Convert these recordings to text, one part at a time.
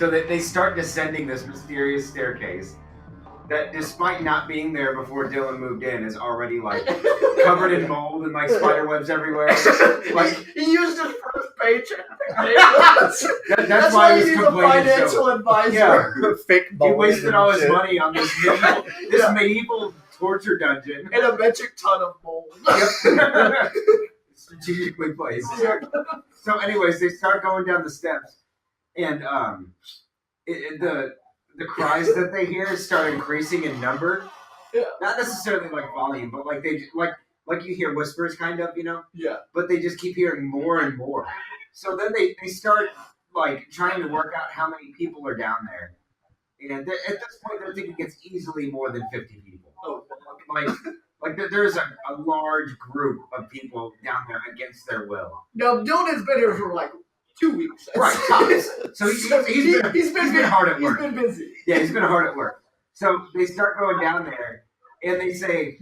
So they start descending this mysterious staircase that, despite not being there before Dylan moved in, is already like covered in mold and like spider webs everywhere. Like he used his first paycheck. That's why he was complaining. Financial advisor. Yeah, fake. He wasted all his money on this medieval torture dungeon and a metric ton of mold. Yep. Strategically placed. So, anyways, they start going down the steps, and the cries that they hear start increasing in number. Yeah. Not necessarily like volume, but like they like you hear whispers, kind of, Yeah. But they just keep hearing more and more. So then they start like trying to work out how many people are down there, and at this point they're thinking it's easily more than 50 people. Oh, like there's a large group of people down there against their will. Now Dylan has been here for like 2 weeks. Right. So he's been hard at work. He's been busy. Yeah, he's been hard at work. So they start going down there, and they say,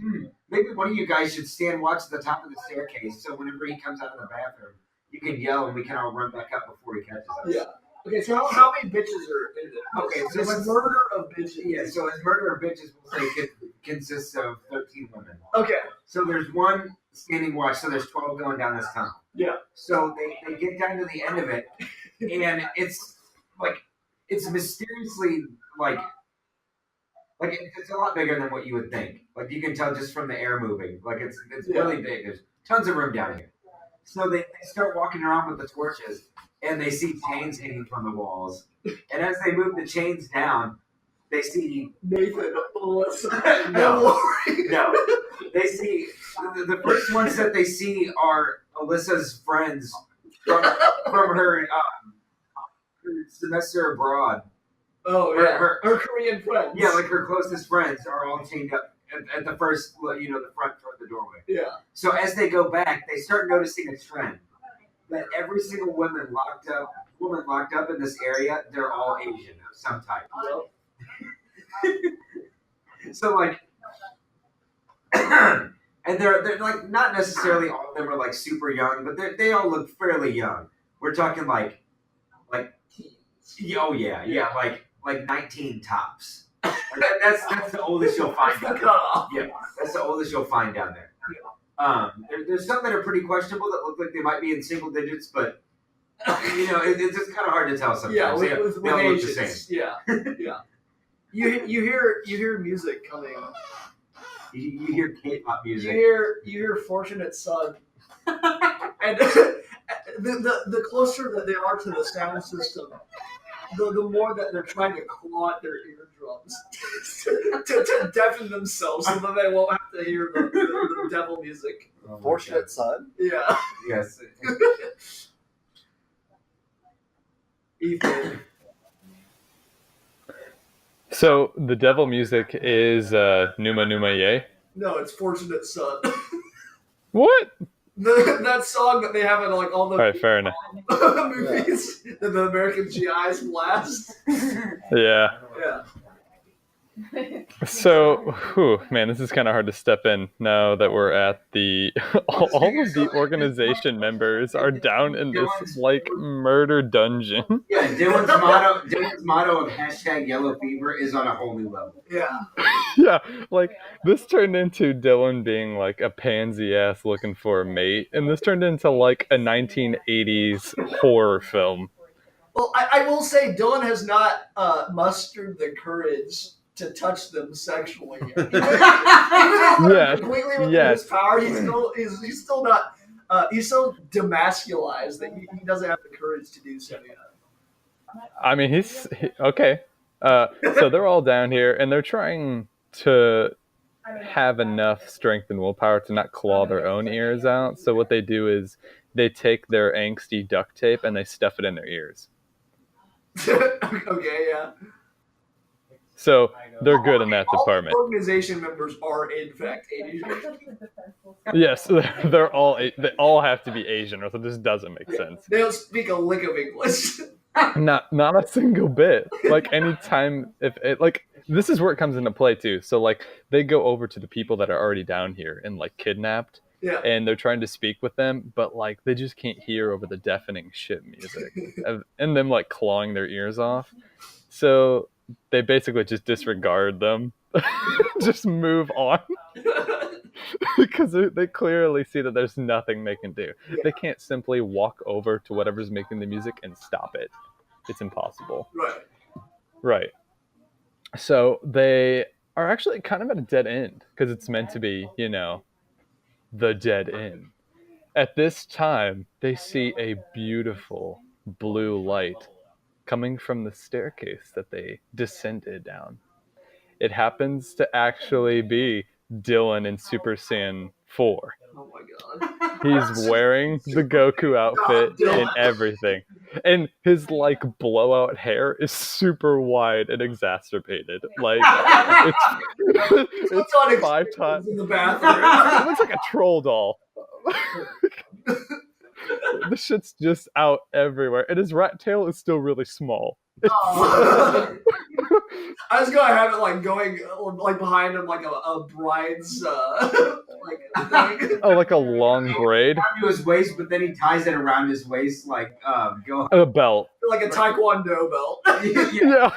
maybe one of you guys should stand watch at the top of the staircase, so whenever he comes out of the bathroom, you can yell, and we can all run back up before he catches us. Yeah. Okay, so how many bitches are in it? Okay, so this murder of bitches. Yeah, so his murder of bitches, we'll say, consists of 13 women. Okay. So there's one standing watch, so there's 12 going down this tunnel. Yeah. So they get down to the end of it, and it's mysteriously like it's a lot bigger than what you would think. Like you can tell just from the air moving. Like it's really big. There's tons of room down here. So they start walking around with the torches, and they see chains hanging from the walls. And as they move the chains down, they see Nathan, Melissa, no. They see the first ones that they see are Alyssa's friends from her semester abroad. Oh yeah, her Korean friends. Yeah, like her closest friends are all chained up at the first, the front toward the doorway. Yeah. So as they go back, they start noticing a trend that every single woman locked up in this area, they're all Asian of some type. So like, and they're like not necessarily all of them are like super young, but they all look fairly young. We're talking like oh yeah, like 19 tops. That's the oldest you'll find down there. Yeah, that's the oldest you'll find down there. There's some that are pretty questionable that look like they might be in single digits, but it's just kind of hard to tell sometimes. Yeah, they all look the same. Yeah, yeah. You hear music coming. You hear K-pop music. You hear "Fortunate Son," and the closer that they are to the sound system, the more that they're trying to claw at their eardrums to deafen themselves so that they won't have to hear the devil music. Oh, Fortunate Son? Yeah. Yes. Ethan. So the devil music is Numa Numa Ye? No, it's Fortunate Son. What? That song that they have in like all the fair enough. movies that the American GIs blast. Yeah. Yeah. So, man, this is kind of hard to step in now that we're at the... all of the organization members are down in this, like, murder dungeon. Yeah, Dylan's motto of #Yellow Fever is on a whole new level. Yeah. Yeah, like, this turned into Dylan being, like, a pansy-ass looking for a mate, and this turned into, like, a 1980s horror film. Well, I will say Dylan has not mustered the courage to touch them sexually yet. Even though completely within his power, he's still not he's so demasculized that he doesn't have the courage to do so yet. I mean, okay. So they're all down here, and they're trying to have enough strength and willpower to not claw their own ears out. So what they do is they take their angsty duct tape and they stuff it in their ears. Okay, yeah. So they're good in that department. All organization members are in fact Asian. Yes, they all have to be Asian, or this doesn't make sense. They don't speak a lick of English. Not a single bit. Like anytime this is where it comes into play too. So like they go over to the people that are already down here and like kidnapped, Yeah. and they're trying to speak with them, but like they just can't hear over the deafening shit music and them like clawing their ears off. So they basically just disregard them, just move on. Because they clearly see that there's nothing they can do. Yeah. They can't simply walk over to whatever's making the music and stop it. It's impossible. Right. So they are actually kind of at a dead end because it's meant to be, the dead end. At this time, they see a beautiful blue light coming from the staircase that they descended down. It happens to actually be Dylan in Super Saiyan 4. Oh my god. He's wearing the Goku outfit and everything. And his like blowout hair is super wide and exacerbated. Like it's 5 times in the bathroom. it looks like a troll doll. The shit's just out everywhere. And his rat tail is still really small. I was gonna have it like going like behind him like a bride's like a long braid. Down to his waist, but then he ties it around his waist like a belt. Like a taekwondo belt. Yeah.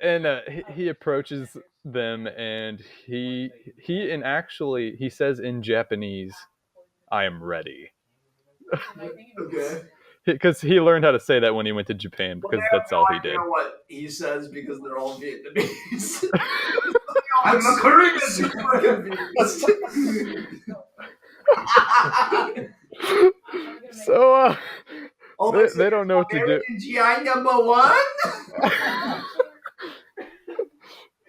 And he approaches them and he says in Japanese, "I am ready." Okay. Because he learned how to say that when he went to Japan, because that's all he did. I don't know what he says because they're all Vietnamese. I'm a Korean. Super confused. So they don't know what to do. GI #1.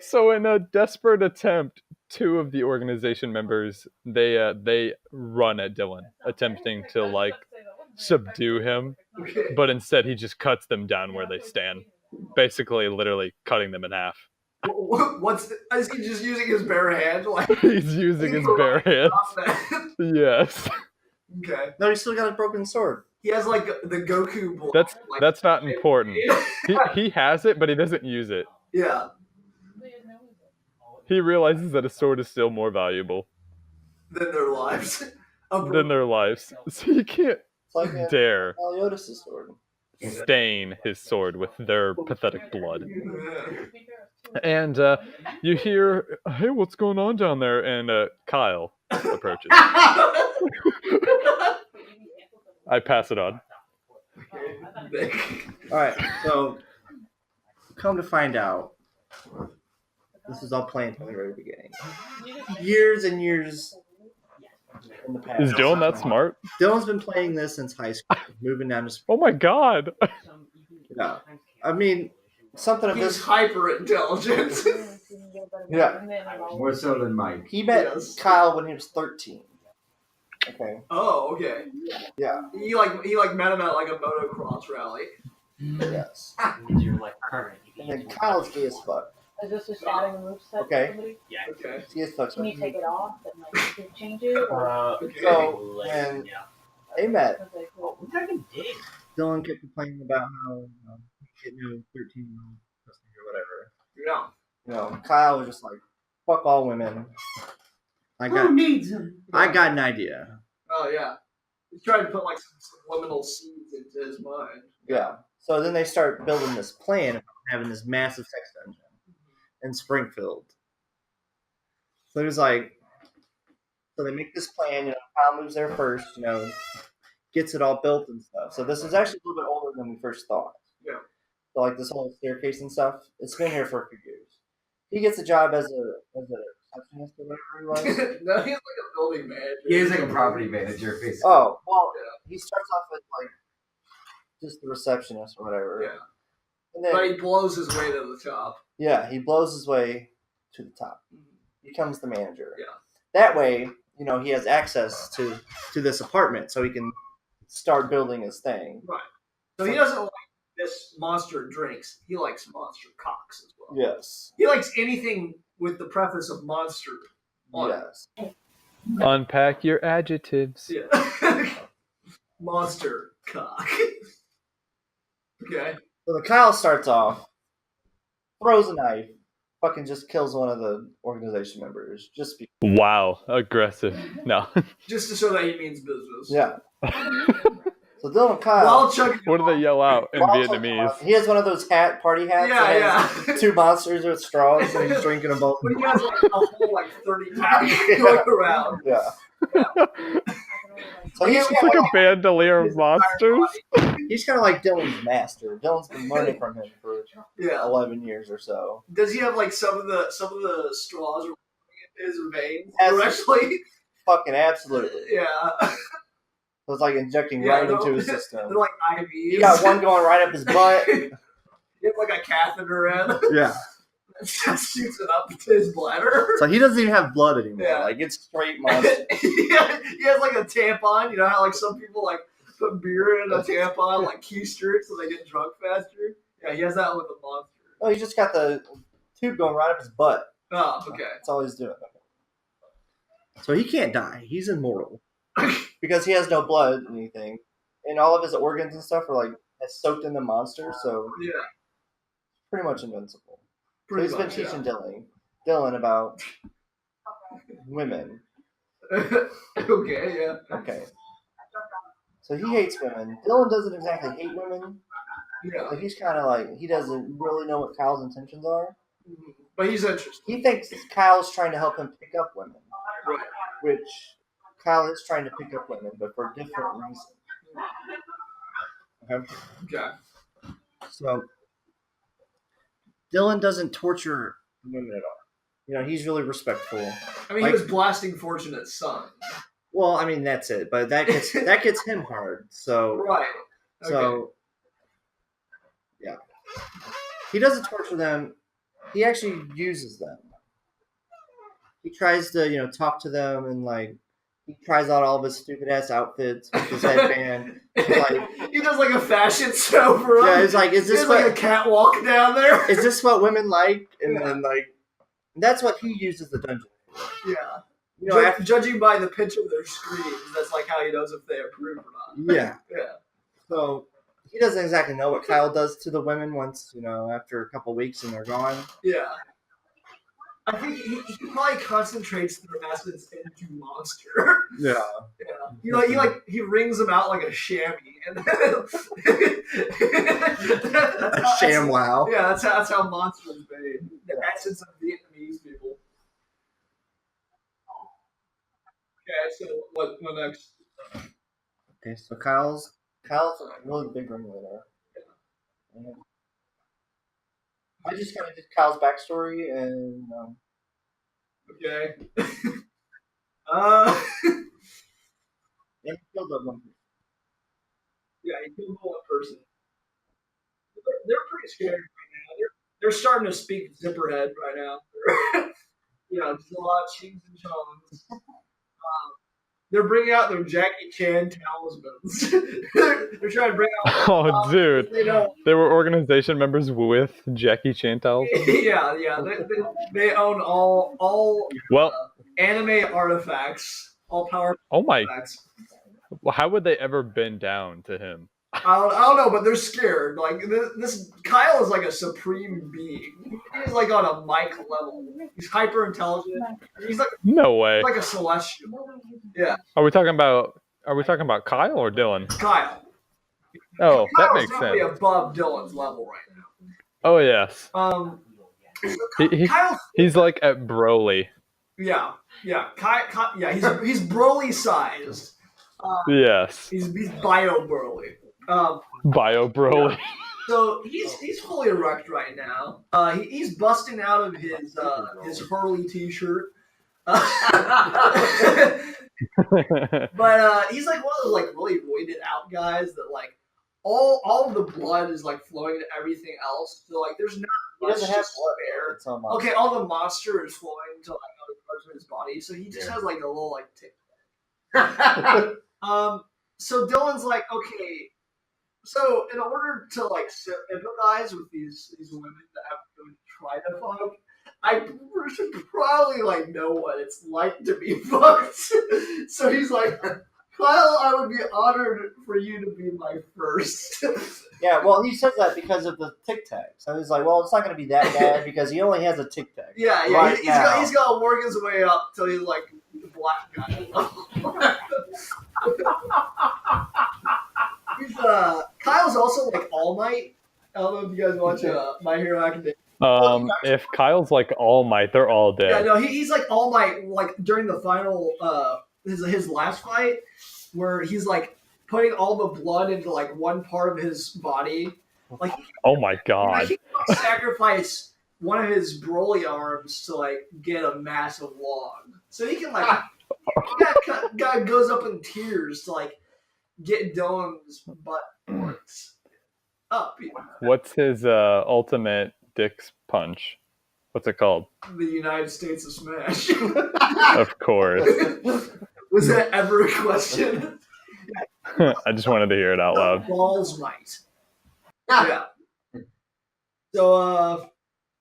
So in a desperate attempt, 2 of the organization members they run at Dylan, attempting to like subdue him, but instead he just cuts them down where they stand, basically literally cutting them in half. Is he just using his bare hand? Like, he's using his bare hands. Yes. Okay. No, he's still got a broken sword. He has like the Goku blood. That's not important. He has it, but he doesn't use it. Yeah. He realizes that a sword is still more valuable than their lives. So he can't dare Meliodas' sword. stain his sword with their pathetic blood. And you hear, "Hey, what's going on down there?" And Kyle approaches. I pass it on. Alright, so come to find out, this was all planned from the very beginning. Years and years in the past. Is Dylan that smart? Dylan's been playing this since high school, moving down to Oh my god! Yeah. I mean, something of He's this. hyper intelligent. Yeah. More so than Mike. He met Kyle when he was 13. Okay. Oh, okay. Yeah. He met him at like a motocross rally. Yes. You're like current. And then Kyle's gay as fuck. Is this just adding a moveset? Okay. For somebody? Yeah. Okay. He's gay as fuck. Can you take it off and like you can change it? Or... So when they met, Okay, cool. What kind of dig? Dylan kept complaining about how he didn't know 13-year-old pussy or whatever. Yeah. You know, Kyle was just like, "Fuck all women." Who needs him? I got an idea. Oh yeah. He's trying to put like some subliminal seeds into his mind. Yeah. So then they start building this plan of having this massive sex dungeon in Springfield. So there's like, so they make this plan. You know, Kyle moves there first. You know, gets it all built and stuff. So this is actually a little bit older than we first thought. Yeah. So like this whole staircase and stuff, it's been here for a few years. He gets a job as a receptionist or whatever he was. No, he's like a building manager. He is like a property manager, basically. Oh, well, he starts off as like just the receptionist or whatever. Yeah. And then, But he blows his way to the top. yeah, he blows his way to the top. Becomes the manager. Yeah. That way, you know, he has access to this apartment, so he can start building his thing. Right. So he doesn't like this monster drinks. He likes monster cocks as well. Yes. He likes anything with the preface of monster on it. Yes. Unpack your adjectives. Yeah. Monster cock. Okay. So the Kyle starts off, throws a knife, fucking just kills one of the organization members. Just be Wow, aggressive. No. Just to show that he means business. yeah. So Dylan Kyle. While chugging. What do they yell out in While Vietnamese? He has one of those party hats. Yeah, that has 2 monsters with straws, and he's drinking them both. But he has like a whole like 30 times going around. Yeah. So It's like a bandolier of monsters. he's kind of like Dylan's master. Dylan's been learning from him for Yeah. 11 years or so. Does he have like some of the straws in his veins? As- Directly. Fucking absolutely. Yeah. So it's like injecting Yeah, right into his They're system. like IVs. He got one going right up his butt. He has like a catheter in. Yeah. That shoots it up to his bladder. So he doesn't even have blood anymore. Yeah. Like it's straight monster. He has like a tampon. You know how like some people like put beer in a tampon, like keister, so they get drunk faster? Yeah, he has that with a monster. Oh, he just got the tube going right up his butt. Oh, okay. That's all he's doing. So he can't die. He's immortal. Because he has no blood or anything. And all of his organs and stuff are like soaked in the monster, so Yeah. pretty much invincible. Pretty so he's much, been teaching Dylan about women. Okay, yeah. Okay. So he hates women. Dylan doesn't exactly hate women. Yeah. But he's kind of like, he doesn't really know what Kyle's intentions are. But he's interested. He thinks Kyle's trying to help him pick up women. Right. Which Kyle is trying to pick up women, but for different reasons. Okay? Okay. So Dylan doesn't torture women at all. You know, he's really respectful. I mean, Like- he was blasting Fortunate's son. Well, I mean that's it, but that gets him hard. So Right. Okay. so yeah, he doesn't torture them. He actually uses them. He tries to talk to them and like he tries out all of his stupid ass outfits with his headband. Like, he does like a fashion show for him. yeah, it's like is He this has what like a catwalk down there. is this what women like? And Yeah. then like that's what he uses the dungeon for. Yeah. You know, after, Judging by the pitch of their screams, that's like how he knows if they approve or not. yeah. Yeah. So he doesn't exactly know what Kyle does to the women once, after a couple weeks and they're gone. Yeah. I think he probably concentrates their essence into monster. Yeah. Yeah. He rings them out like a chamois. And A sham wow. Yeah, that's how monster is made. The essence of Vietnamese people. Okay, so what next? Okay, so Kyle's a really big ringleader. And I just kind of did Kyle's backstory and Okay. and he killed that one. Yeah, he killed one person. They're pretty scared right now. They're starting to speak Zipperhead right now. Just a lot of chings and chongs. They're bringing out their Jackie Chan talismans. they're trying to bring out. Oh, dude. They don't. They were organization members with Jackie Chan towels. Yeah. They own all Well, anime artifacts, all power oh my. artifacts. How would they ever bend down to him? I don't know, but they're scared. Like this Kyle is like a supreme being. He's like on a mic level. He's hyper intelligent. He's No way. like a celestial. Yeah, Are we talking about Kyle or Dylan? Kyle. Oh, that Kyle's makes definitely sense. above Dylan's level right now. Oh yes. Kyle's He's like at Broly. yeah. He's Broly sized. Yes. He's bio Broly. Bio Broly. So he's fully erect right now. He's busting out of his Hurley t-shirt. But he's like one of those like really roided out guys that like all of the blood is like flowing to everything else. So like there's not He much doesn't to have spare. It's on Okay, all the monster is flowing to like other parts of his body, so he just has like a little like tick. So Dylan's like, okay, so in order to like empathize with these women that have to try to fuck, I should probably like know what it's like to be fucked. So he's like, Kyle, I would be honored for you to be my first. Yeah, well, he says that because of the Tic Tac. So he's like, well, it's not going to be that bad because he only has a Tic Tac. Yeah, Right now. he's got to work his way up till he's like the black guy. Kyle's also like All Might. I don't know if you guys watch My Hero Academia. If Kyle's like All Might, they're all dead. Yeah, no, he's like All Might. Like during the final, his last fight, where he's like putting all the blood into like one part of his body. Like, Oh my god. he can sacrifice one of his Broly arms to like get a massive log. So he can like, guy goes up in tears to like get Dylan's butt up. You know? What's his ultimate Dick's punch? What's it called? The United States of Smash. Of course. Was that ever a question? I just wanted to hear it out loud. Balls might. Yeah. So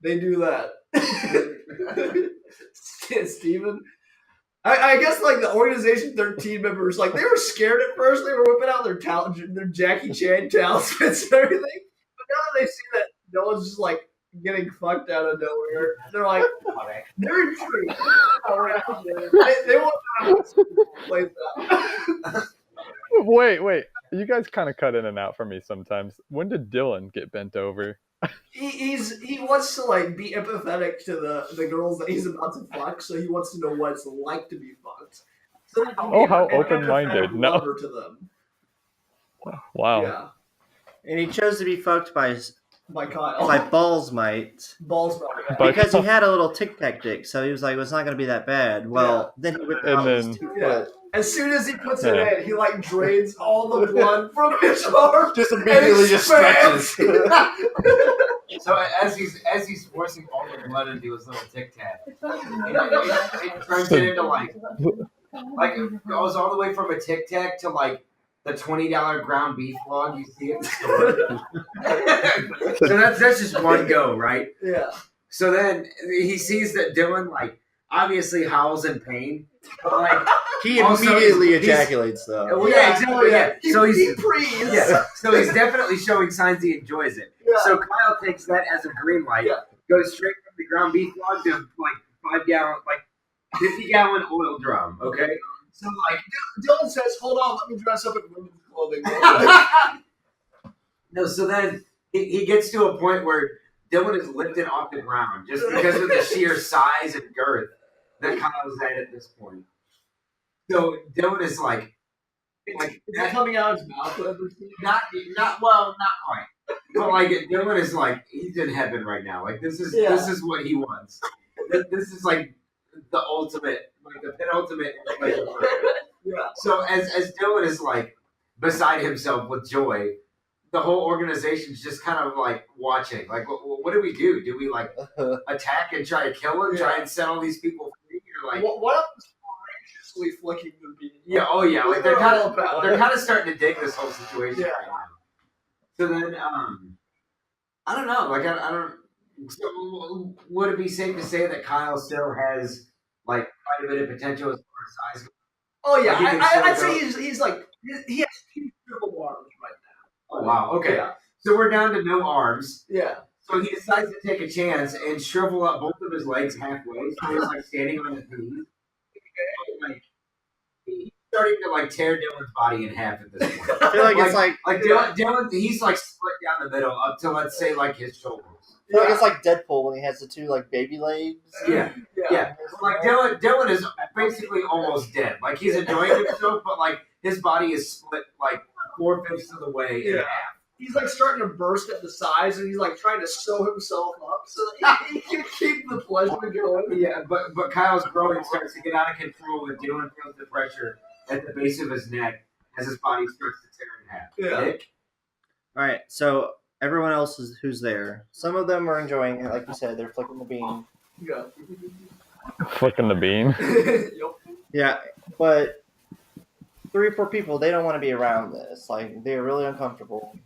they do that. Steven. I guess like the organization 13 members, like they were scared at first. They were whipping out their Jackie Chan talismans and everything. But now that they see that no one's just like getting fucked out of nowhere, they're like they're intrigued. They want to play that. Wait. You guys kind of cut in and out for me sometimes. When did Dylan get bent over? He wants to like be empathetic to the girls that he's about to fuck, so he wants to know what it's like to be fucked. So Oh, how open-minded. No. Lover to them. Wow. Yeah, And he chose to be fucked by Kyle. Balls Might Balls. But- because he had a little Tic Tac dick. So he was like, well, it's not going to be that bad. Well, then he whipped out his then- 2 Yeah. foot. As soon as he puts it in, he like drains all the blood from his arm. Just and immediately just expands. stretches. So as he's forcing all the blood into his little Tic Tac, it turns it into like it goes all the way from a Tic Tac to like the $20 ground beef log you see at the store. So that's just one go, right? Yeah. So then he sees that Dylan like obviously howls in pain, but like He Also, immediately he's- ejaculates, though. well, yeah, exactly, yeah. So he he's breathes. yeah, so he's definitely showing signs he enjoys it. Yeah. So Kyle takes that as a green light, Yeah. goes straight from the ground beef log to like 50-gallon oil drum. Okay, so like Dylan says, "Hold on, let me dress up in women's clothing." no, so then he gets to a point where Dylan is lifted off the ground just because of the sheer size and girth that Kyle's at this point. So Dylan is like Is it coming out of his mouth? not quite. But like Dylan is like he's in heaven right now. Like this is what he wants. This is like the ultimate, like the penultimate pleasure for him. Yeah. So as Dylan is like beside himself with joy, the whole organization's just kind of like watching. Like what do we do? Do we like attack and try to kill him? Try and set all these people free? Or like What else is courageously flicking the beam? yeah, oh yeah, like they're kind of about they're kind of starting to dig this whole situation Yeah. right now. So then, I don't know. Like, I don't. So would it be safe to say that Kyle still has like quite a bit of potential as far as size goes? Oh yeah, Like, he can I'd still say go- he has 2 triple arms right Oh wow. Okay. Yeah. So we're down to no arms. now. Yeah. So he decides to take a chance and shrivel up both of his legs halfway. So he's like standing on his knees. Like he's starting to like tear Dylan's body in half at this point. I feel like it's like Dylan, he's like split down the middle up to let's say like his shoulders. I feel like it's like Deadpool when he has the 2 like baby legs. Yeah. Yeah. Like Dylan is basically almost dead. Like he's enjoying himself, but like his body is split like 4/5 of the way in Yeah. half. He's like starting to burst at the sides, and he's like trying to sew himself up so that he can keep the pleasure going. Yeah, but Kyle's growing starts to get out of control when Dylan feels the pressure at the base of his neck as his body starts to tear in half. Yeah. Nick? All right, so everyone else is who's there. Some of them are enjoying it, like you said. They're flicking the bean. Yeah. Flicking the bean. Yup. Yeah, but 3 or 4 people, they don't want to be around this. Like, they're really uncomfortable.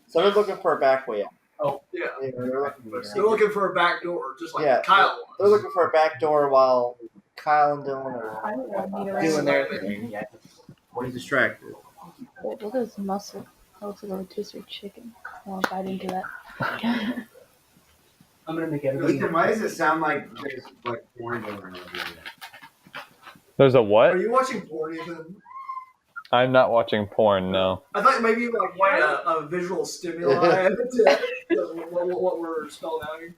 So they're looking for a back way out. Oh, yeah. They're looking for They're looking for a back door, just like Yeah. Kyle was. They're looking for a back door while Kyle and Dylan are I don't need a doing rest. their thing. He's distracted. Wait, look at his muscle. That looks like a rotisserie chicken. I want to bite into that. I'm gonna make everything. Ethan, why does it sound like there's like porn going on over there? There's a Are what? you watching porn, Ethan? I'm not watching porn. No. I thought maybe you like wanted a visual stimuli to what we're spelling out here.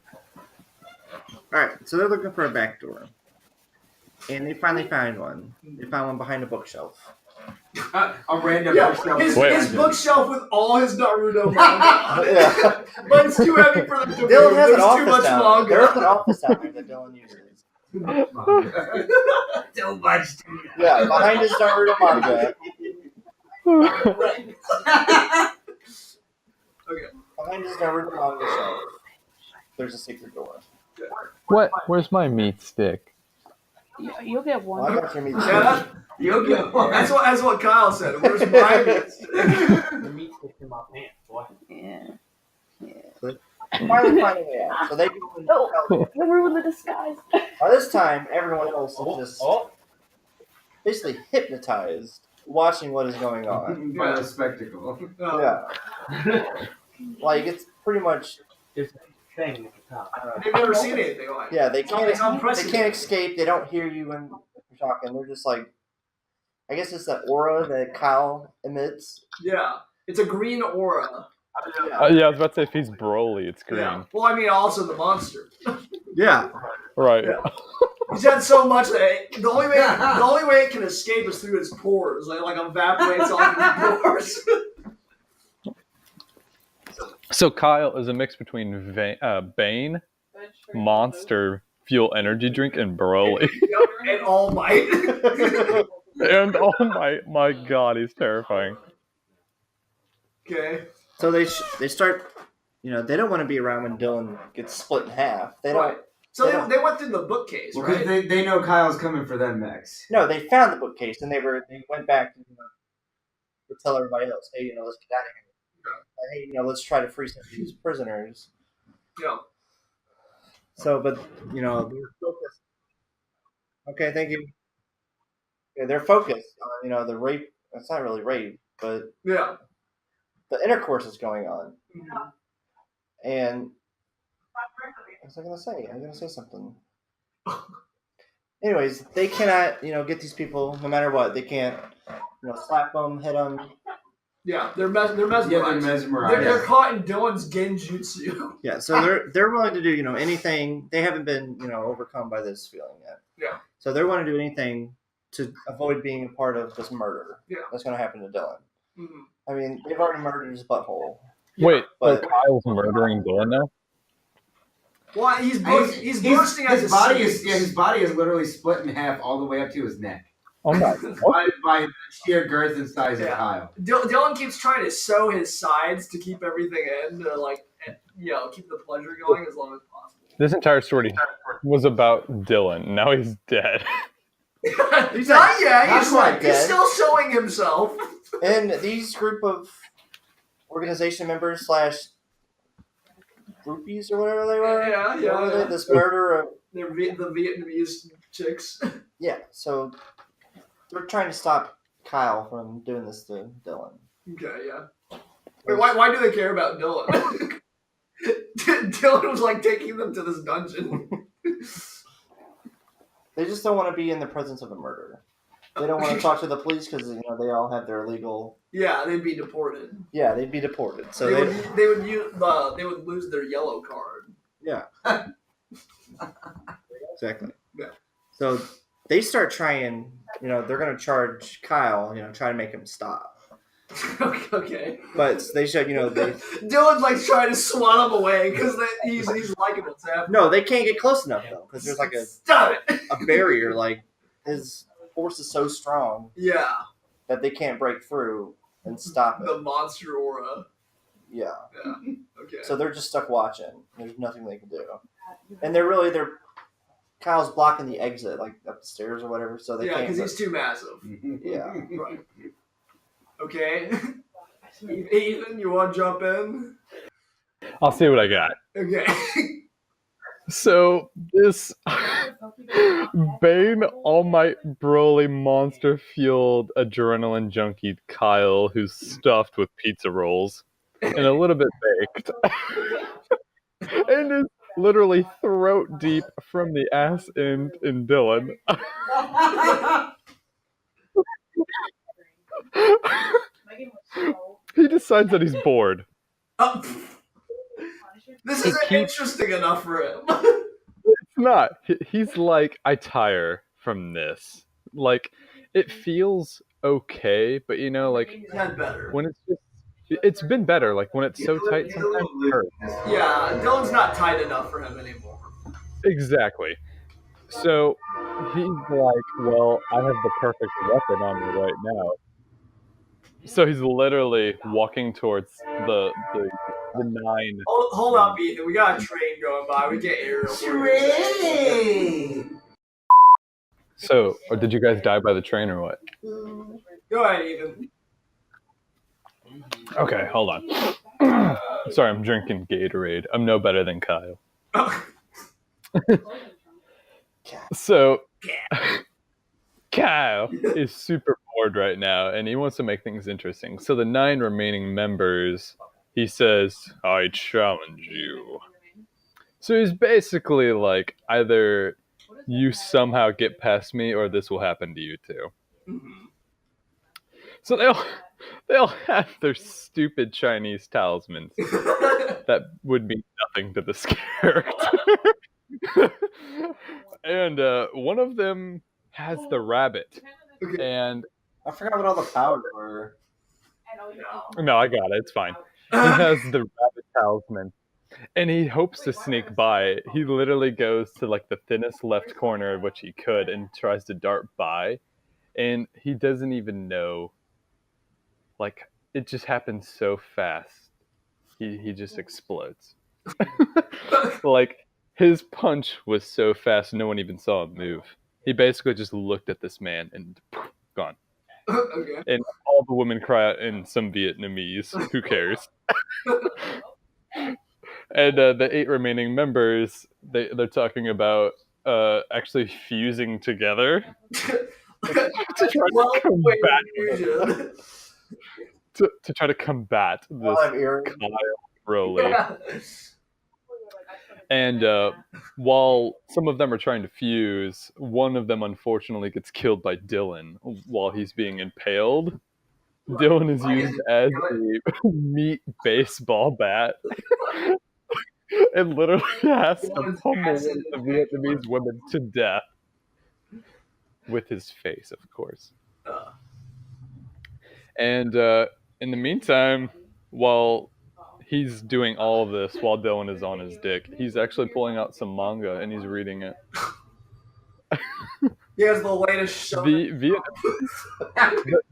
Alright, so they're looking for a back door. And they finally find one. They found one behind a bookshelf. A random Yeah, bookshelf. his Wait. bookshelf with all his Naruto manga. Yeah. But it's too heavy for them to Dylan move. has There's an too office much down there. There's an manga. office down there that Dylan uses. So much. Yeah, behind his Naruto manga. Right. Behind his Naruto manga shelf. There's a secret door. What? Where's my meat stick? You'll get Well, I one. got your meat Yeah, You'll get one. that's what Kyle said. Where's my meat? The meat sticks in my pants, boy. Yeah. Finally find a way out. So they go and Oh, you ruined the disguise. by this time, everyone else is just basically hypnotized watching what is going on. By the spectacle. Oh. Yeah. Like, it's pretty much, There's a thing at the top. They've never seen anything like it. yeah, they It's can't unprecedented. escape. They don't hear you when you're talking. They're just like, I guess it's that aura that Kyle emits. Yeah. It's a green aura. Yeah, I was about to say if he's Broly, it's green. Yeah. Well, I mean, also the monster. Yeah. Right. Yeah. He's had so much that the only way it can escape is through his pores. Like evaporates off his pores. So Kyle is a mix between Bane, Monster, Fuel Energy Drink, and Broly. And All Might. And oh my god, he's terrifying. Okay. So they start, they don't want to be around when Dylan gets split in half. They don't. Right. So they went through the bookcase, Well, right? because they know Kyle's coming for them next. No, they found the bookcase and they went back to tell everybody else, hey, let's get out of here. Hey, let's try to free some of these prisoners. Yeah. So, but they're focused. Okay, thank you. Yeah, they're focused on the rape. It's not really rape, but Yeah. the intercourse is going on. And what was I gonna say? I'm gonna say something. Anyways, they cannot, get these people no matter what. They can't, slap them, hit them. Yeah. They're mesmerized. Yeah, they're mesmerized. They're caught in Dylan's genjutsu. Yeah, so they're willing to do, anything. They haven't been, overcome by this feeling yet. Yeah. So they're willing to do anything to avoid being a part of this murder. Yeah. That's going to happen to Dylan. Mhm. I mean, they've already murdered his butthole. Wait, so but- Kyle's murdering Dylan now? Well, he's bursting at his body his body is literally split in half all the way up to his neck Oh my by the sheer girth and size of Yeah. Kyle. Dylan keeps trying to sew his sides to keep everything in, to keep the pleasure going as long as possible. This entire story was about Dylan. Now he's dead. He's Not yet. not He's quite he's dead. still showing himself. And these group of organization members / groupies or whatever they were. Yeah. What were they? This murder of They're the Vietnamese chicks. yeah. So they're trying to stop Kyle from doing this to Dylan. Okay, yeah. Wait, why do they care about Dylan? Dylan was like taking them to this dungeon. They just don't want to be in the presence of a murder. They don't want to talk to the police because they all have their legal. Yeah, they'd be deported. Yeah, they'd be deported. So they would lose their yellow card. yeah, exactly. Yeah. So they start trying. They're going to charge Kyle. Try to make him stop. Okay. But they should. They Dylan's like trying to swat him away because he's liking what's happening. no, they can't get close enough though because there's like Stop it. a barrier. Like his force is so strong Yeah, that they can't break through and stop it. the monster aura. Yeah. Yeah. Okay. So they're just stuck watching. There's nothing they can do. And they're Kyle's blocking the exit, like up the stairs or whatever, so they yeah, can't. because he's too massive. Yeah. Right. Okay. Ethan, you want to jump in? I'll see what I got. Okay. So this Bane, All Might, Broly, monster-fueled, adrenaline junkie Kyle, who's stuffed with pizza rolls and a little bit baked, and is literally throat deep from the ass end in Dylan. He decides that he's bored. This He isn't keeps- interesting enough for him. It's not. He's like, I tire from this. Like, it feels okay, but you know, like He's had better. when it's been better. Like when it's so tight, sometimes it hurts. Yeah, Dylan's not tight enough for him anymore. Exactly. So he's like, well, I have the perfect weapon on me right now. So he's literally walking towards the 9. Hold up, Ethan. We got a train going by. We get aerial. Train! So, or did you guys die by the train or what? Go ahead, Ethan. Okay, hold on. Sorry, I'm drinking Gatorade. I'm no better than Kyle. So, Kyle is super bored right now, and he wants to make things interesting. So the 9 remaining members, he says, I challenge you. So he's basically like, either you somehow get past me, or this will happen to you too. So they all have their stupid Chinese talismans that would mean nothing to this character. And one of them has the rabbit. And I forgot what all the powers were. no, I got it. It's fine. He has the rabbit talisman. And he hopes to sneak by. He literally goes to like the thinnest left corner of which he could and tries to dart by. And he doesn't even know. Like, it just happens so fast. He just explodes. Like, his punch was so fast, no one even saw him move. He basically just looked at this man and gone. Okay. And all the women cry out in some Vietnamese. Who cares? And the 8 remaining members, they're talking about actually fusing together to try to combat this Kyle Broly. Yeah. And while some of them are trying to fuse, one of them unfortunately gets killed by Dylan while he's being impaled. Dylan is used as a meat baseball bat and literally has to pummel one of the Vietnamese women to death with his face, of course. And in the meantime, while he's doing all of this, while Dylan is on his dick, he's actually pulling out some manga and he's reading it. He has the latest show. The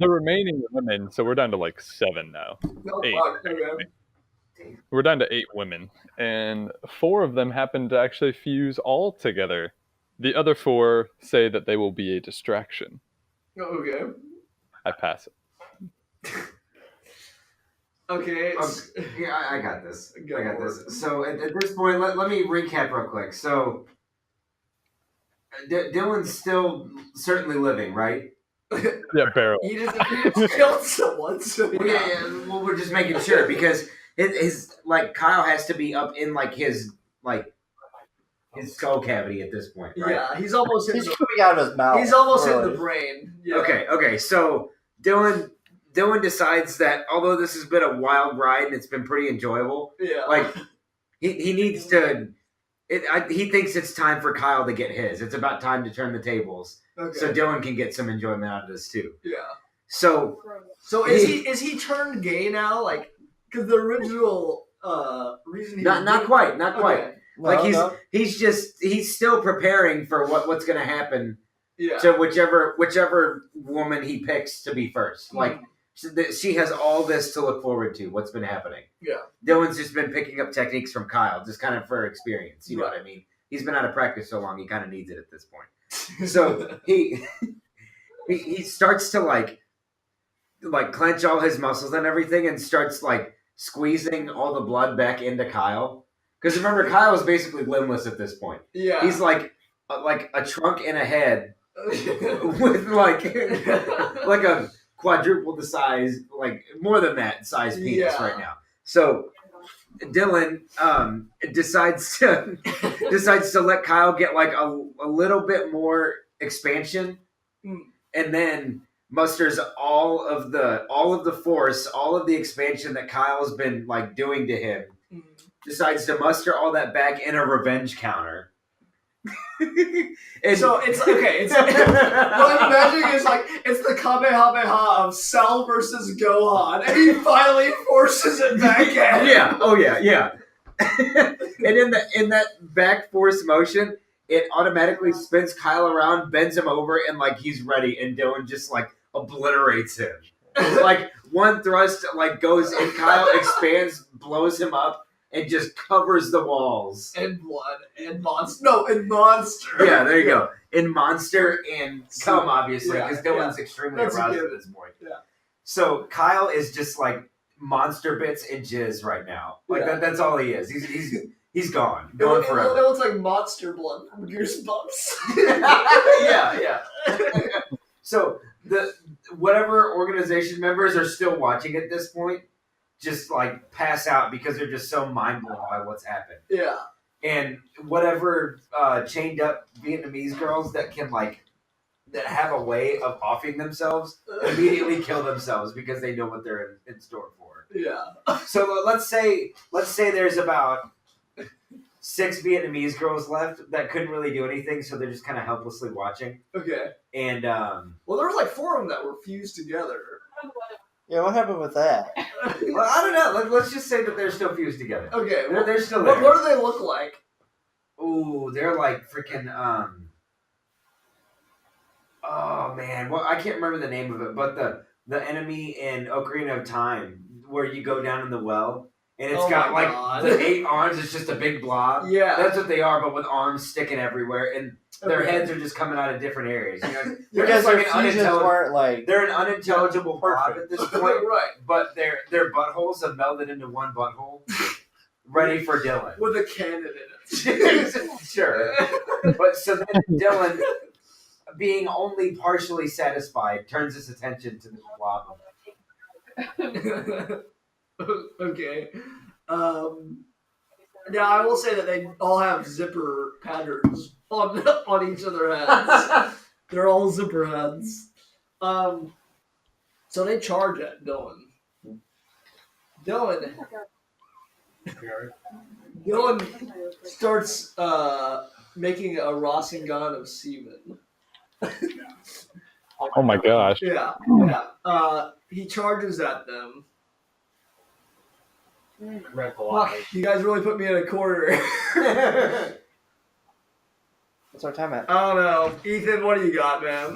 remaining women, so we're down to like 7 now. 8. We're down to 8 women, and 4 of them happen to actually fuse all together. The other 4 say that they will be a distraction. Okay. I pass it. Okay. Yeah, I got this. I got this. So at this point, let me recap real quick. So Dylan's still certainly living, right? Yeah, barrel. He just killed someone. So Yeah. Well, we're just making sure because his like Kyle has to be up in like his skull cavity at this point, right? Yeah, he's almost He's coming out of his mouth. He's almost in Really. the brain. Yeah. Okay. So Dylan decides that although this has been a wild ride and it's been pretty enjoyable, Yeah. like he needs to. He thinks it's time for Kyle to get his. It's about time to turn the tables, Okay. so Dylan can get some enjoyment out of this too. Yeah. So is he turned gay now? Like, because the original reason he not quite. Okay. No. He's still preparing for what's going to happen Yeah. to whichever woman he picks to be first. Like she has all this to look forward to. What's been happening? Yeah. Dylan's just been picking up techniques from Kyle, just kind of for experience. You know what I mean? He's been out of practice so long, he kind of needs it at this point. So he starts to like clench all his muscles and everything, and starts like squeezing all the blood back into Kyle. Because remember, Kyle is basically limbless at this point. Yeah. He's like like a trunk and a head with like a quadruple the size, like more than that size penis Yeah. right now. So Dylan decides to let Kyle get like a little bit more expansion, and then musters all of the force, all of the expansion that Kyle's been like doing to him. Decides to muster all that back in a revenge counter. So it's okay. It's what I'm imagining is like it's the Kamehameha of Cell versus Gohan, and he finally forces it back at him. Yeah. Oh yeah. And in that back force motion, it automatically spins Kyle around, bends him over, and like he's ready, and Dylan just like obliterates him. Like one thrust like goes in, Kyle expands, blows him up, and just covers the walls. And blood and monster. No, and monster. Yeah, there you go. In monster and cum, obviously, because Dylan's extremely That's aroused good. at this point. Yeah. So Kyle is just like monster bits and jizz right now. Like that's all he is. He's gone. Gone forever. It looks like monster blood from Goosebumps. yeah. So the whatever organization members are still watching at this point just like pass out because they're just so mind blown by what's happened. Yeah. And whatever chained up Vietnamese girls that can like that have a way of offing themselves immediately kill themselves because they know what they're in store for. Yeah. So let's say there's about 6 Vietnamese girls left that couldn't really do anything, so they're just kind of helplessly watching. Okay. And well, there was like 4 of them that were fused together. Yeah, what happened with that? well, I don't know. Let's just say that they're still fused together. Okay. They're still there. What do they look like? Ooh, they're like freaking oh man, well I can't remember the name of it, but the enemy in Ocarina of Time where you go down in the well and it's got like God. the 8 arms. It's just a big blob. Yeah. That's what they are, but with arms sticking everywhere, and their heads are just coming out of different areas. You know, they're Because just like their fusions weren't like they're an unintelligible blob at this point, Right. but their buttholes have melded into one butthole, ready for Dylan. With a cannon in it. Sure. But so then Dylan, being only partially satisfied, turns his attention to the blob. Okay. Now I will say that they all have zipper patterns on each of their heads. They're all zipper heads. So they charge at Dylan. Dylan starts making a Rasengan of semen. Oh my gosh. Yeah. He charges at them. Fuck, you guys really put me in a corner. what's our time at? I don't know. Ethan, what do you got, man?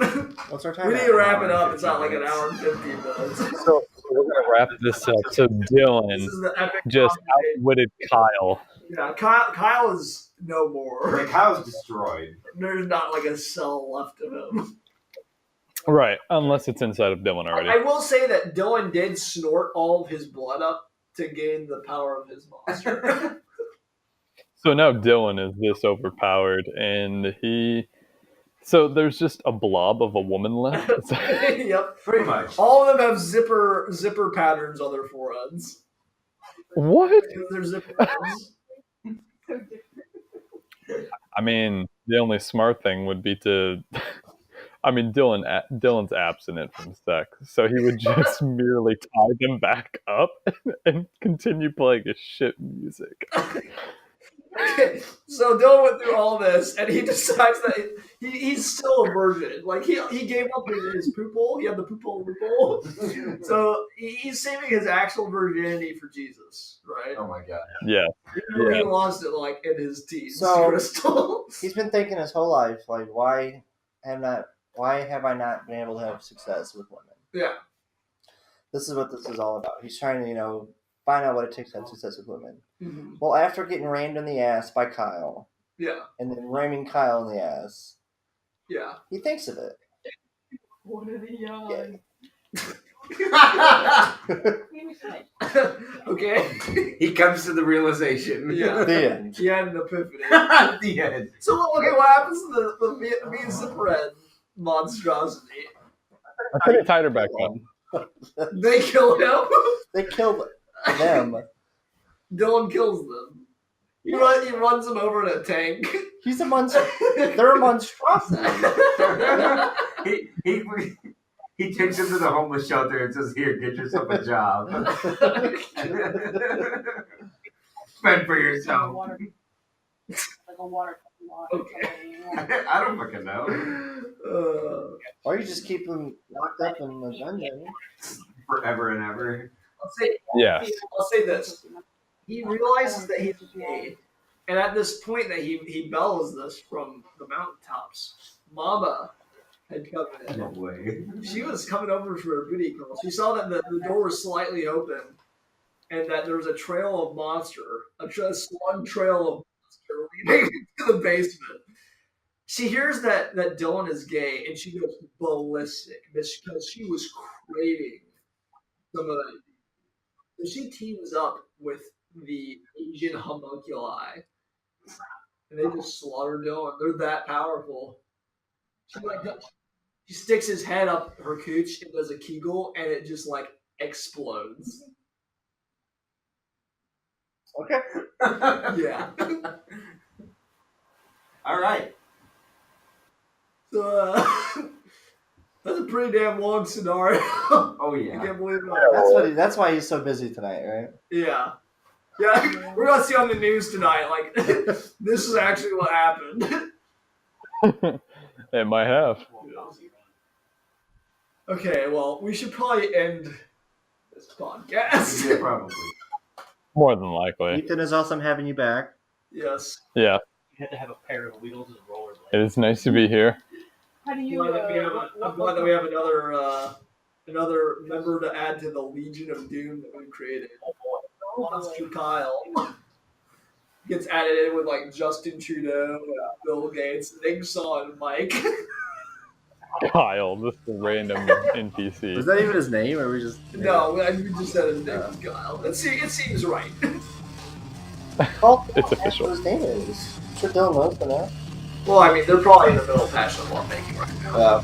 What's our time We at? need to wrap it up. It's not like an hour and 15 minutes. So we're gonna wrap this up. So Dylan This is the epic just comedy. outwitted Kyle. Yeah, Kyle is no more. Like Kyle's destroyed. There's not like a cell left of him. Right, unless it's inside of Dylan already. I will say that Dylan did snort all of his blood up to gain the power of his monster. So now Dylan is this overpowered, and so there's just a blob of a woman left. Yep. Pretty much. All of them have zipper patterns on their foreheads. What? They're zipper patterns. I mean, the only smart thing would be to. I mean, Dylan's abstinent from sex, so he would just merely tie them back up and continue playing his shit music. Okay, so Dylan went through all this, and he decides that he's still a virgin. Like he gave up his poop hole. He had the poop hole. So he's saving his actual virginity for Jesus, right? Oh my god. Yeah. He lost it like in his teeth. So- Crystal. He's been thinking his whole life, like, why have I not been able to have success with women? Yeah. This is what this is all about. He's trying to, find out what it takes to have success with women. Mhm. Well, after getting rammed in the ass by Kyle, Yeah. and then ramming Kyle in the ass, Yeah. he thinks of it. What are the Yeah. Okay. He comes to the realization. Yeah. The end. He had an epiphany. At the end. So okay, what happens to the Vietnamese zipper monstrosity? I think they tied her back up. They kill him. They killed them. Dylan kills them. He runs them over in a tank. He's a monster. They're a monstrosity. He takes him to the homeless shelter and says, "Here, get yourself a job. Fend for yourself." Water. Like a water. I don't fucking know. Or you just keep them locked up in the dungeon. Forever and ever. Yeah. I'll say this. He realizes that he's gay, and at this point that he bellows this from the mountaintops. Mama had come in. No way. She was coming over for a booty call. She saw that the door was slightly open, and that there was a trail of monster, a slug trail of monster leading to the basement. She hears that Dylan is gay, and she goes ballistic because she was craving some of that. So she teams up with the Asian homunculi, and they just slaughter Dylan. They're that powerful. She sticks his head up her cooch and does a kegel, and it just like explodes. Okay. Yeah. All right. So that's a pretty damn long scenario. Oh I yeah. can't believe it. That's why he's so busy tonight, right? Yeah. Yeah, we're gonna see on the news tonight, like, this is actually what happened. It might have. Okay, well, we should probably end this podcast. Yeah, probably. More than likely. Ethan, is awesome having you back. Yes. Yeah. You had to have a pair of wheels and rollerblades. It is nice to be here. How do I'm you? glad that we have another member to add to the Legion of Doom that we've created. Monster Kyle gets added in with like Justin Trudeau, Bill Gates, Nigsaw, and Mike. Kyle, this is a random Is NPC. that even his name, or we just? No, we just said his name was Kyle. It seems right. Well, It's that's official. what his name is. I'm sure Dylan knows by now. Well, I mean, they're probably in the middle of passion love making right now.